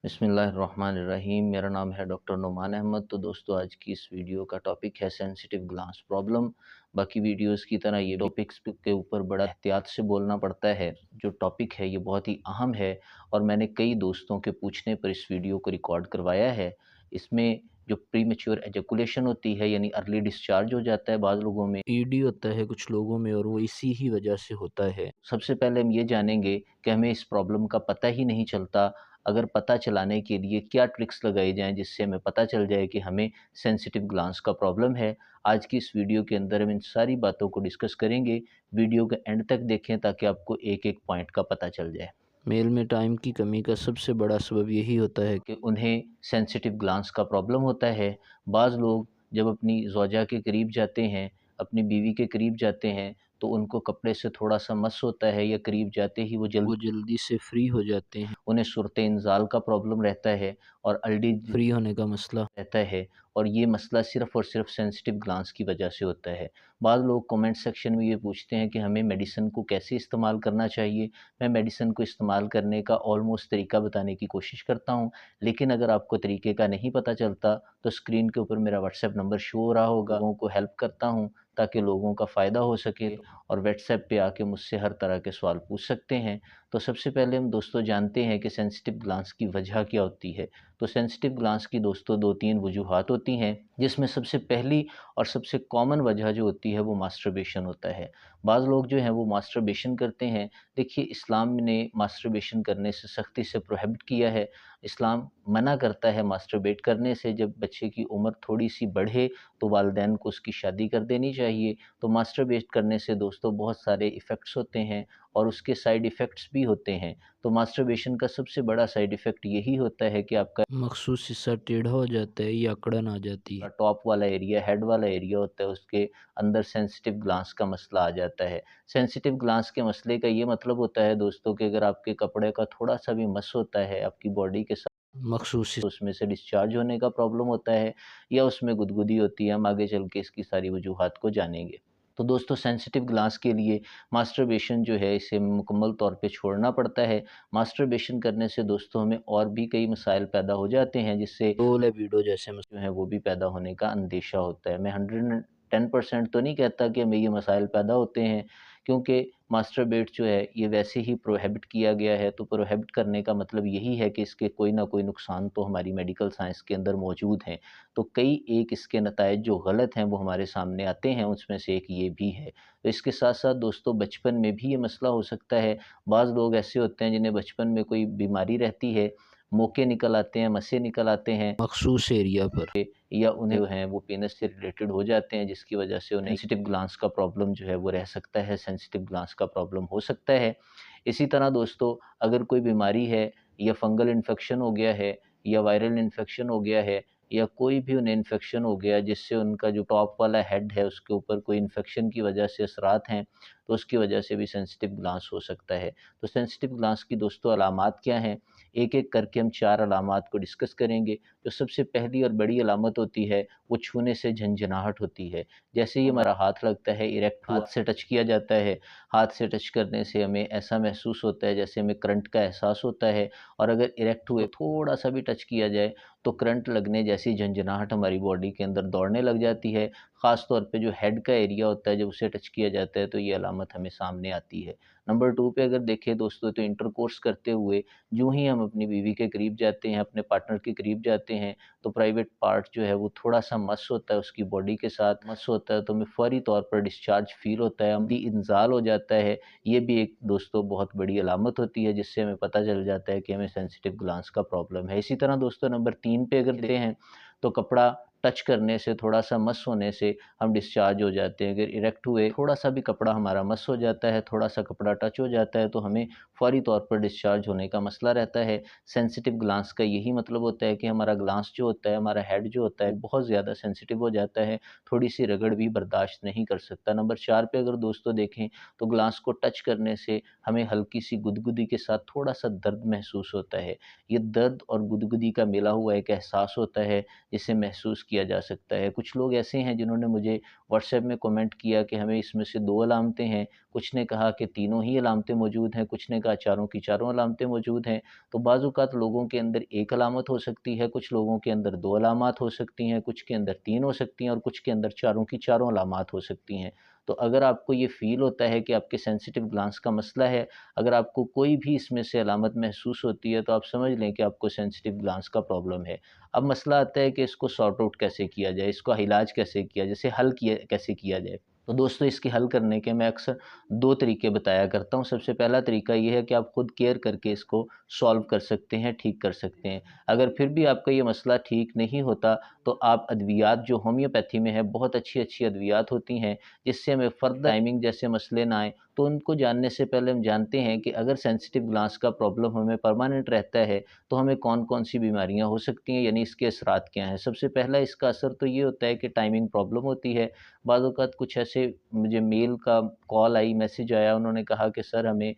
बिस्मिल्लाहिर्रहमानिर्रहीम। मेरा नाम है डॉक्टर नुमान अहमद। तो दोस्तों, आज की इस वीडियो का टॉपिक है सेंसिटिव ग्लास प्रॉब्लम। बाकी वीडियोस की तरह ये टॉपिक्स के ऊपर बड़ा एहतियात से बोलना पड़ता है। जो टॉपिक है ये बहुत ही अहम है और मैंने कई दोस्तों के पूछने पर इस वीडियो को रिकॉर्ड करवाया है। इसमें जो प्रीमेच्योर एजैकुलेशन होती है यानी अर्ली डिस्चार्ज हो जाता है बाज़ लोगों में, ईडी होता है कुछ लोगों में, और वो इसी ही वजह से होता है। सबसे पहले हम ये जानेंगे कि हमें इस प्रॉब्लम का पता ही नहीं चलता। अगर पता चलाने के लिए क्या ट्रिक्स लगाई जाएँ जिससे हमें पता चल जाए कि हमें सेंसिटिव ग्लांस का प्रॉब्लम है। आज की इस वीडियो के अंदर हम इन सारी बातों को डिस्कस करेंगे। वीडियो के एंड तक देखें ताकि आपको एक-एक पॉइंट का पता चल जाए। मेल में टाइम की कमी का सबसे बड़ा सबब यही होता है कि उन्हें सेंसिटिव ग्लांस का प्रॉब्लम होता है। बाज़ लोग जब अपनी ज़ौजा के करीब जाते हैं, अपनी बीवी के करीब जाते हैं, तो उनको कपड़े से थोड़ा-सा मस होता है या करीब जाते ही वो जल्दी से फ्री हो जाते हैं। उन्हें सूरत-ए-इंज़ाल का प्रॉब्लम रहता है और अल्डी फ्री होने का मसला रहता है, और ये मसला सिर्फ़ और सिर्फ़ सेंसिटिव ग्लांस की वजह से होता है। बाज़ लोग कमेंट सेक्शन में ये पूछते हैं कि हमें मेडिसिन को कैसे इस्तेमाल करना चाहिए। मैं मेडिसिन को इस्तेमाल करने का ऑलमोस्ट तरीका बताने की कोशिश करता हूँ, लेकिन अगर आपको तरीके का नहीं पता चलता तो स्क्रीन के ऊपर मेरा व्हाट्सएप नंबर शो हो रहा होगा। लोगों को हेल्प करता हूँ ताकि लोगों का फ़ायदा हो सके, और व्हाट्सएप पे आके मुझसे हर तरह के सवाल पूछ सकते हैं। तो सबसे पहले हम दोस्तों जानते हैं कि सेंसिटिव ग्लांस की वजह क्या होती है। तो सेंसिटिव ग्लांस की दोस्तों 2-3 वजूहात होती हैं, जिसमें सबसे पहली और सबसे कॉमन वजह जो होती है वो मास्टरबेशन होता है। बाज़ लोग जो हैं वो मास्टरबेशन करते हैं। देखिए, इस्लाम ने मास्टरबेशन करने से सख्ती से प्रोहिबिट किया है। इस्लाम मना करता है मास्टरबेट करने से। जब बच्चे की उम्र थोड़ी-सी बढ़े तो वालिदैन को उसकी शादी कर देनी चाहिए। तो मास्टरबेट करने से दोस्तों बहुत सारे इफ़ेक्ट्स होते हैं और उसके साइड इफ़ेक्ट्स भी होते हैं। तो मास्टरबेशन का सबसे बड़ा साइड इफ़ेक्ट यही होता है कि आपका मखसूस हिस्सा टेढ़ा हो जाता है या अकड़न आ जाती है। टॉप वाला एरिया, हेड वाला एरिया होता है, उसके अंदर सेंसिटिव ग्लांस का मसला आ जाता है। सेंसिटिव ग्लांस के मसले का ये मतलब होता है दोस्तों कि अगर आपके कपड़े का थोड़ा-सा भी मस होता है आपकी बॉडी के साथ, मखसूस उसमें से डिस्चार्ज होने का प्रॉब्लम होता है या उसमें गुदगुदी होती है। हम आगे चल के इसकी सारी वजूहात को जानेंगे। तो दोस्तों, सेंसिटिव ग्लांस के लिए मास्टरबेशन जो है इसे मुकम्मल तौर पे छोड़ना पड़ता है। मास्टरबेशन करने से दोस्तों हमें और भी कई मसाइल पैदा हो जाते हैं, जिससे लिबिडो जैसे मसले जो हैं वो भी पैदा होने का अंदेशा होता है। मैं 110% तो नहीं कहता कि हमें ये मसाइल पैदा होते हैं, क्योंकि मास्टरबेट जो है ये वैसे ही प्रोहिबिट किया गया है। तो प्रोहिबिट करने का मतलब यही है कि इसके कोई ना कोई नुकसान तो हमारी मेडिकल साइंस के अंदर मौजूद हैं। तो कई एक इसके नताइज जो गलत हैं वो हमारे सामने आते हैं, उसमें से एक ये भी है। तो इसके साथ-साथ दोस्तों बचपन में भी ये मसला हो सकता है। बाज़ लोग ऐसे होते हैं जिन्हें बचपन में कोई बीमारी रहती है, मोके निकल आते हैं, मस्से निकल आते हैं मखसूस एरिया पर, या उन्हें जो है वो पेनिस से रिलेटेड हो जाते हैं, जिसकी वजह से उन्हें सेंसिटिव ग्लांस का प्रॉब्लम जो है वो रह सकता है, सेंसिटिव ग्लांस का प्रॉब्लम हो सकता है। इसी तरह दोस्तों, अगर कोई बीमारी है या फंगल इन्फेक्शन हो गया है या वायरल इन्फेक्शन हो गया है या कोई भी उन्हें इन्फेक्शन हो गया जिससे उनका जो टॉप वाला हेड है उसके ऊपर कोई इन्फेक्शन की वजह से असरात हैं, तो उसकी वजह से भी सेंसिटिव ग्लांस हो सकता है। तो सेंसिटिव ग्लांस की दोस्तों अलामात क्या हैं? एक-एक करके हम 4 अलामात को डिस्कस करेंगे। जो सबसे पहली और बड़ी अलामत होती है वो छूने से झनझनाहट होती है। जैसे ही हमारा हाथ लगता है, इरेक्ट हाथ से टच किया जाता है, हाथ से टच करने से हमें ऐसा महसूस होता है जैसे हमें करंट का एहसास होता है, और अगर इरेक्ट हुए थोड़ा-सा भी टच किया जाए तो करंट लगने जैसी झनझनाहट हमारी बॉडी के अंदर दौड़ने लग जाती है। ख़ास तौर पे जो हेड का एरिया होता है जब उसे टच किया जाता है तो ये अलामत हमें सामने आती है। नंबर 2 पे अगर देखें दोस्तों, तो इंटरकोर्स करते हुए यूँ ही हम अपनी बीवी के करीब जाते हैं, अपने पार्टनर के करीब जाते हैं, तो प्राइवेट पार्ट जो है वो थोड़ा-सा मस होता है, उसकी बॉडी के साथ मस होता है, तो हमें फ़ौरी तौर पर डिस्चार्ज फ़ील होता है, अमली इंज़ाल हो जाता है। ये भी एक दोस्तों बहुत बड़ी अलामत होती है जिससे हमें पता चल जाता है कि हमें सेंसिटिव ग्लांस का प्रॉब्लम है। इसी तरह दोस्तों नंबर 3 पे अगर देखते हैं, तो कपड़ा टच करने से, थोड़ा-सा मस होने से हम डिस्चार्ज हो जाते हैं। अगर इरेक्ट हुए, थोड़ा-सा भी कपड़ा हमारा मस हो जाता है, थोड़ा-सा कपड़ा टच हो जाता है, तो हमें फ़ौरी तौर पर डिस्चार्ज होने का मसला रहता है। सेंसिटिव ग्लांस का यही मतलब होता है कि हमारा ग्लांस जो होता है, हमारा हेड जो होता है, बहुत ज़्यादा सेंसिटिव हो जाता है, थोड़ी-सी रगड़ भी बर्दाश्त नहीं कर सकता। नंबर 4 पे अगर दोस्तों देखें, तो ग्लांस को टच करने से हमें हल्की-सी गुदगुदी के साथ थोड़ा-सा दर्द महसूस होता है। ये दर्द और गुदगुदी का मिला हुआ एक एहसास होता है, जिसे महसूस किया जा सकता है। कुछ लोग ऐसे हैं जिन्होंने मुझे व्हाट्सएप में कमेंट किया कि हमें इसमें से 2 अलामतें हैं, कुछ ने कहा कि तीनों ही अलामतें मौजूद हैं, कुछ ने कहा चारों की चारों अलामतें मौजूद हैं। तो बाज़ औक़ात लोगों के अंदर 1 अलामत हो सकती है, कुछ लोगों के अंदर 2 अलामत हो सकती हैं, कुछ के अंदर 3 हो सकती हैं और कुछ के अंदर चारों की चारों अलामत हो सकती हैं। तो अगर आपको ये फ़ील होता है कि आपके सेंसिटिव ग्लैंड्स का मसला है, अगर आपको कोई भी इसमें से अलामत महसूस होती है, तो आप समझ लें कि आपको सेंसिटिव ग्लैंड्स का प्रॉब्लम है। अब मसला आता है कि इसको सॉर्ट आउट कैसे किया जाए, इसका इलाज कैसे किया जाए, इसे हल किया कैसे किया जाए। तो दोस्तों, इसके हल करने के मैं अक्सर 2 तरीके बताया करता हूँ। सबसे पहला तरीका ये है कि आप खुद केयर करके इसको सॉल्व कर सकते हैं, ठीक कर सकते हैं। अगर फिर भी आपका ये मसला ठीक नहीं होता, तो आप अद्वियात जो होम्योपैथी में है, बहुत अच्छी-अच्छी अद्वियात होती हैं, जिससे हमें फर्दर टाइमिंग जैसे मसले ना आएँ। तो उनको जानने से पहले हम जानते हैं कि अगर सेंसिटिव ग्लैंड्स का प्रॉब्लम हमें परमानेंट रहता है, तो हमें कौन-कौन सी बीमारियाँ हो सकती हैं, यानी इसके असरात क्या हैं। सबसे पहला इसका असर तो ये होता है कि टाइमिंग प्रॉब्लम होती है। बाज़ औक़ात कुछ ऐसे मुझे मेल का कॉल आई, मैसेज आया, उन्होंने कहा कि सर हमें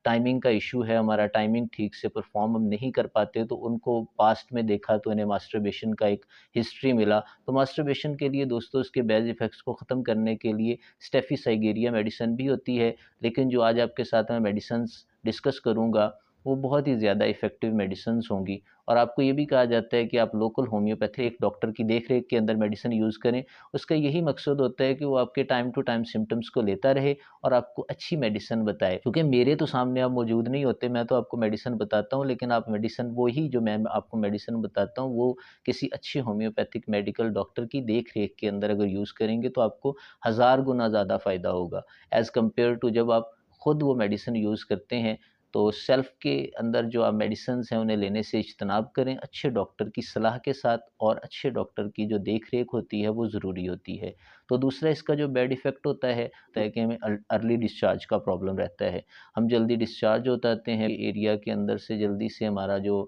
टाइमिंग का इश्यू है, हमारा टाइमिंग ठीक से परफ़ॉर्म हम नहीं कर पाते, तो उनको पास्ट में देखा तो इन्हें मास्टरबेशन का एक हिस्ट्री मिला। तो मास्टरबेशन के लिए दोस्तों इसके बैड इफ़ेक्ट्स को ख़त्म करने के लिए स्टेफ़िसाइगेरिया मेडिसिन भी होती है, लेकिन जो आज आपके साथ मैं मेडिसिन्स डिस्कस करूँगा, वो बहुत ही ज़्यादा इफ़ेक्टिव मेडिसिन्स होंगी। और आपको ये भी कहा जाता है कि आप लोकल होम्योपैथी एक डॉक्टर की देख-रेख के अंदर मेडिसिन यूज़ करें। उसका यही मकसद होता है कि वो आपके टाइम टू टाइम सिम्पटम्स को लेता रहे और आपको अच्छी मेडिसिन बताए। क्योंकि मेरे तो सामने आप मौजूद नहीं होते, मैं तो आपको मेडिसिन बताता हूँ, लेकिन आप मेडिसिन वही जो मैं आपको मेडिसिन बताता हूँ, वो किसी अच्छे होम्योपैथिक मेडिकल डॉक्टर की देख-रेख के अंदर अगर यूज़ करेंगे, तो आपको हज़ार गुना ज़्यादा फ़ायदा होगा, एज़ कम्पेयर टू जब आप खुद वो मेडिसिन यूज़ करते हैं। तो सेल्फ़ के अंदर जो आप मेडिसिन्स हैं, उन्हें लेने से इज्तनाब करें, अच्छे डॉक्टर की सलाह के साथ, और अच्छे डॉक्टर की जो देख-रेख होती है, वो ज़रूरी होती है। तो दूसरा इसका जो बैड इफ़ेक्ट होता है कि हमें अर्ली डिस्चार्ज का प्रॉब्लम रहता है। हम जल्दी डिस्चार्ज हो जाते हैं, एरिया के अंदर से जल्दी से हमारा जो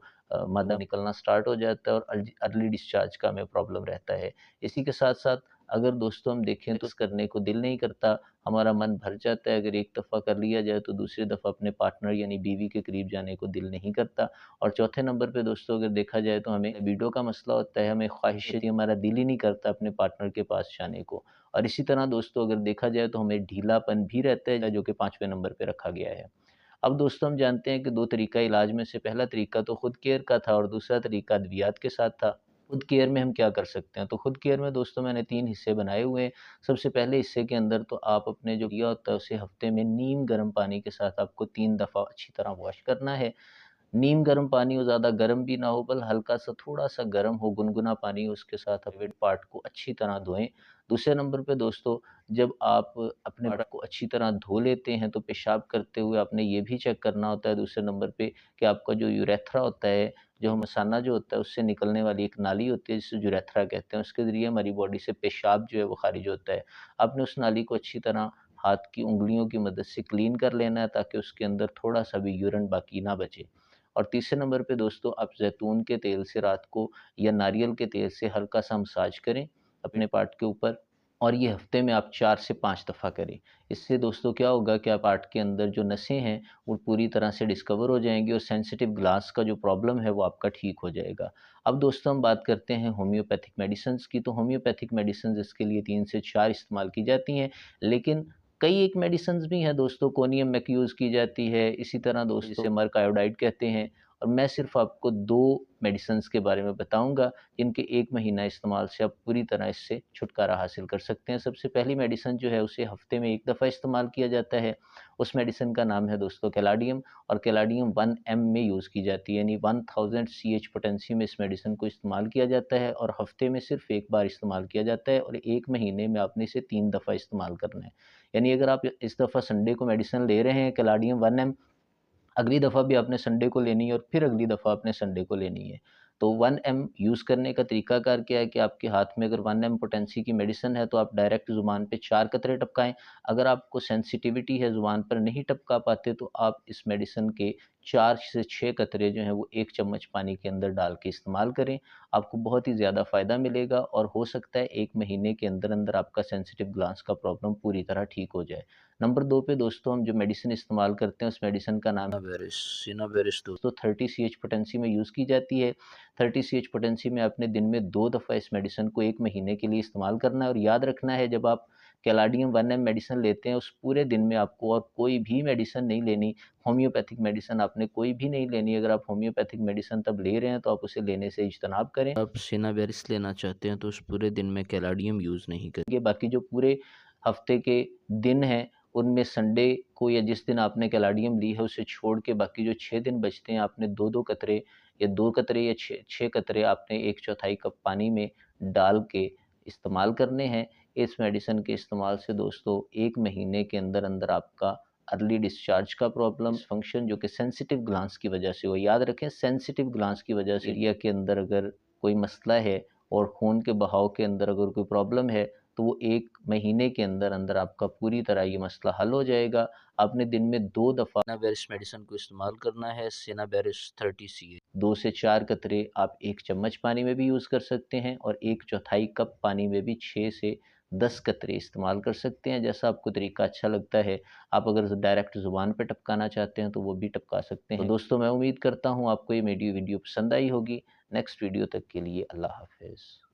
मादा निकलना स्टार्ट हो जाता है, और अर्ली डिस्चार्ज का हमें प्रॉब्लम रहता है। इसी के साथ-साथ अगर दोस्तों हम देखें तो करने को दिल नहीं करता, हमारा मन भर जाता है। अगर एक दफ़ा कर लिया जाए, तो दूसरी दफ़ा अपने पार्टनर यानी बीवी के करीब जाने को दिल नहीं करता। और चौथे नंबर पे दोस्तों अगर देखा जाए, तो हमें लिबिडो का मसला होता है, हमें ख्वाहिश होती है, हमारा दिल ही नहीं करता अपने पार्टनर के पास जाने को। और इसी तरह दोस्तों अगर देखा जाए, तो हमें ढीलापन भी रहता है, जो कि 5वें नंबर पे रखा गया है। अब दोस्तों हम जानते हैं कि 2 तरीका इलाज में से पहला तरीका तो खुद केयर का था, और दूसरा तरीका अद्वियात के साथ था। खुद केयर में हम क्या कर सकते हैं? तो खुद केयर में दोस्तों मैंने 3 हिस्से बनाए हुए हैं। सबसे पहले हिस्से के अंदर तो आप अपने जो किया होता है, उसे हफ्ते में नीम गर्म पानी के साथ आपको 3 दफ़ा अच्छी तरह वॉश करना है। नीम गर्म पानी हो, ज़्यादा गर्म भी ना हो, बल हल्का-सा थोड़ा-सा गर्म हो, गुनगुना पानी, उसके साथ प्राइवेट पार्ट को अच्छी तरह धोएँ। दूसरे नंबर पे दोस्तों, जब आप अपने पार्ट को अच्छी तरह धो लेते हैं, तो पेशाब करते हुए आपने ये भी चेक करना होता है दूसरे नंबर पे, कि आपका जो यूरेथ्रा होता है, जो मसाना जो होता है, उससे निकलने वाली एक नाली होती है, जिसे यूरेथ्रा कहते हैं, उसके ज़रिए हमारी बॉडी से पेशाब जो है वो खारिज होता है। आपने उस नाली को अच्छी तरह हाथ की उँगलियों की मदद से क्लीन कर लेना है, ताकि उसके अंदर थोड़ा-सा भी यूरिन बाकी ना बचे। और तीसरे नंबर पे दोस्तों, आप ज़ैतून के तेल से रात को, या नारियल के तेल से हल्का-सा मसाज करें अपने पार्ट के ऊपर, और ये हफ्ते में आप 4 से 5 दफ़ा करें। इससे दोस्तों क्या होगा कि आप पार्ट के अंदर जो नसें हैं, वो पूरी तरह से डिस्कवर हो जाएँगी, और सेंसिटिव ग्लैंड्स का जो प्रॉब्लम है, वो आपका ठीक हो जाएगा। अब दोस्तों हम बात करते हैं होम्योपैथिक मेडिसिन्स की। तो होम्योपैथिक मेडिसिन्स इसके लिए 3 से 4 इस्तेमाल की जाती हैं, लेकिन कई एक मेडिसिन्स भी हैं दोस्तों, कोनियम मैक यूज़ की जाती है, इसी तरह दोस्तों जिसे मर्क आयोडाइड कहते हैं। और मैं सिर्फ़ आपको 2 मेडिसिन्स के बारे में बताऊँगा, जिनके 1 महीना इस्तेमाल से आप पूरी तरह इससे छुटकारा हासिल कर सकते हैं। सबसे पहली मेडिसिन जो है, उसे हफ़्ते में 1 दफ़ा इस्तेमाल किया जाता है। उस मेडिसिन का नाम है दोस्तों कैलाडियम, और कैलाडियम 1 एम में यूज़ की जाती है, यानी 1000 सीएच पोटेंसी में इस मेडिसिन को इस्तेमाल किया जाता है, और हफ़्ते में सिर्फ़ 1 बार इस्तेमाल किया जाता है, और 1 महीने में आपने इसे 3 दफ़ा इस्तेमाल करना है। यानी अगर आप इस दफ़ा संडे को मेडिसिन ले रहे हैं कैलाडियम 1 एम, अगली दफ़ा भी आपने संडे को लेनी है, और फिर अगली दफ़ा आपने संडे को लेनी है। तो 1 एम यूज़ करने का तरीकाकार क्या है कि आपके हाथ में अगर 1 एम पोटेंसी की मेडिसिन है, तो आप डायरेक्ट ज़ुबान पे 4 कतरे टपकाएँ। अगर आपको सेंसिटिविटी है, ज़ुबान पर नहीं टपका पाते, तो आप इस मेडिसिन के 4 से 6 कतरे जो हैं वो 1 चम्मच पानी के अंदर डाल के इस्तेमाल करें। आपको बहुत ही ज़्यादा फ़ायदा मिलेगा और हो सकता है 1 महीने के अंदर-अंदर आपका सेंसिटिव ग्लांस का प्रॉब्लम पूरी तरह ठीक हो जाए। नंबर 2 पे दोस्तों हम जो मेडिसिन इस्तेमाल करते हैं उस मेडिसिन का नाम सिनावेरिस दोस्तों 30 सीएच पोटेंसी में यूज़ की जाती है। 30 सीएच पोटेंसी में आपने दिन में 2 दफ़ा इस मेडिसिन को 1 महीने के लिए इस्तेमाल करना है और याद रखना है जब आप कैलाडियम 1 एम मेडिसिन लेते हैं उस पूरे दिन में आपको और कोई भी मेडिसिन नहीं लेनी। होम्योपैथिक मेडिसिन आपने कोई भी नहीं लेनी। अगर आप होम्योपैथिक मेडिसिन तब ले रहे हैं तो आप उसे लेने से इज्तनाब करें। आप सिनावेरिस लेना चाहते हैं तो उस पूरे दिन में कैलाडियम यूज़ नहीं करेंगे। बाकी जो पूरे हफ्ते के दिन हैं उनमें संडे को या जिस दिन आपने कैलाडियम ली है उसे छोड़ के बाकी जो 6 दिन बचते हैं आपने 2-2 कतरे या 2 कतरे या 6 कतरे आपने 1/4 कप पानी में डाल के इस्तेमाल करने हैं। इस मेडिसिन के इस्तेमाल से दोस्तों 1 महीने के अंदर-अंदर आपका अर्ली डिस्चार्ज का प्रॉब्लम फंक्शन जो कि सेंसिटिव ग्लांस की वजह से हो, याद रखें सेंसिटिव ग्लांस की वजह से एरिया के अंदर अगर कोई मसला है और खून के बहाव के अंदर अगर कोई प्रॉब्लम है तो वो 1 महीने के अंदर-अंदर आपका पूरी तरह ये मसला हल हो जाएगा। आपने दिन में 2 दफ़ा सिनावेरिस मेडिसिन को इस्तेमाल करना है, सिनावेरिस 30 सीए 2 से 4 कतरे आप 1 चम्मच पानी में भी यूज़ कर सकते हैं और 1/4 कप पानी में भी 6 से 10 कतरे इस्तेमाल कर सकते हैं, जैसा आपको तरीका अच्छा लगता है। आप अगर डायरेक्ट ज़ुबान पे टपकाना चाहते हैं तो वो भी टपका सकते हैं। तो दोस्तों मैं उम्मीद करता हूँ आपको ये मेरी वीडियो पसंद आई होगी। नेक्स्ट वीडियो तक के लिए अल्लाह हाफ़िज़।